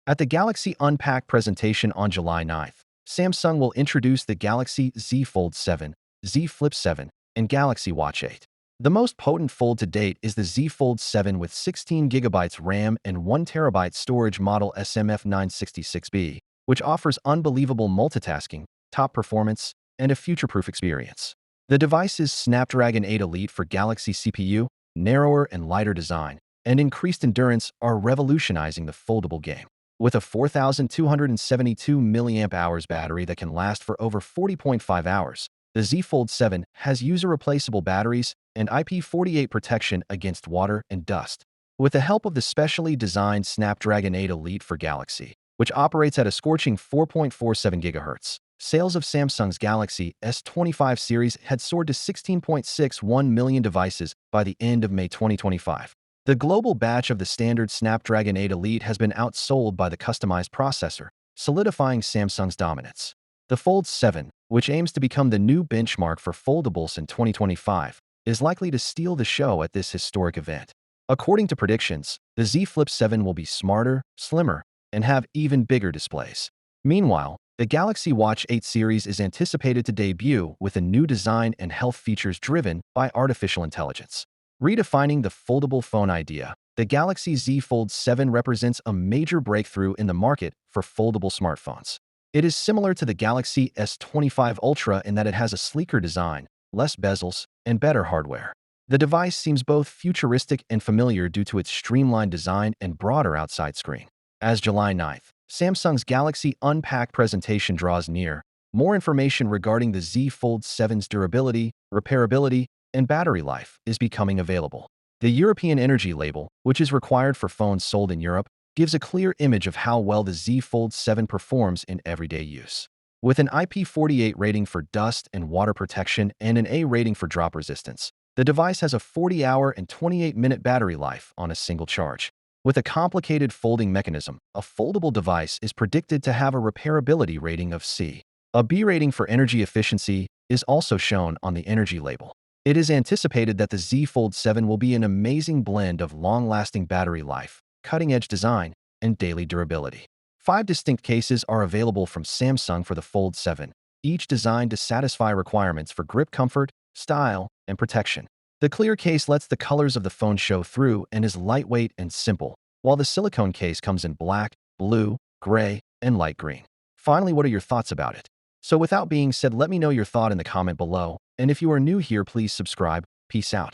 At the Galaxy Unpacked presentation on July 9th, Samsung will introduce the Galaxy Z Fold 7, Z Flip 7, and Galaxy Watch 8. The most potent fold to date is the Z Fold 7 with 16GB RAM and 1TB storage model SMF966B, which offers unbelievable multitasking, top performance, and a future-proof experience. The device's Snapdragon 8 Elite for Galaxy CPU, narrower and lighter design, and increased endurance are revolutionizing the foldable game. With a 4,272 mAh battery that can last for over 40.5 hours, the Z Fold 7 has user-replaceable batteries and IP48 protection against water and dust. With the help of the specially designed Snapdragon 8 Elite for Galaxy, which operates at a scorching 4.47 GHz, sales of Samsung's Galaxy S25 series had soared to 16.61 million devices by the end of May 2025. The global batch of the standard Snapdragon 8 Elite has been outsold by the customized processor, solidifying Samsung's dominance. The Fold 7, which aims to become the new benchmark for foldables in 2025, is likely to steal the show at this historic event. According to predictions, the Z Flip 7 will be smarter, slimmer, and have even bigger displays. Meanwhile, the Galaxy Watch 8 series is anticipated to debut with a new design and health features driven by artificial intelligence. Redefining the foldable phone idea, the Galaxy Z Fold 7 represents a major breakthrough in the market for foldable smartphones. It is similar to the Galaxy S25 Ultra in that it has a sleeker design, less bezels, and better hardware. The device seems both futuristic and familiar due to its streamlined design and broader outside screen. As July 9th, Samsung's Galaxy Unpacked presentation draws near, more information regarding the Z Fold 7's durability, repairability, and battery life is becoming available. The European Energy Label, which is required for phones sold in Europe, gives a clear image of how well the Z Fold 7 performs in everyday use. With an IP48 rating for dust and water protection and an A rating for drop resistance, the device has a 40-hour and 28-minute battery life on a single charge. With a complicated folding mechanism, a foldable device is predicted to have a repairability rating of C. A B rating for energy efficiency is also shown on the Energy Label. It is anticipated that the Z Fold 7 will be an amazing blend of long-lasting battery life, cutting-edge design, and daily durability. 5 distinct cases are available from Samsung for the Fold 7, each designed to satisfy requirements for grip comfort, style, and protection. The clear case lets the colors of the phone show through and is lightweight and simple, while the silicone case comes in black, blue, gray, and light green. Finally, what are your thoughts about it? So without being said, let me know your thought in the comment below, and if you are new here, please subscribe. Peace out.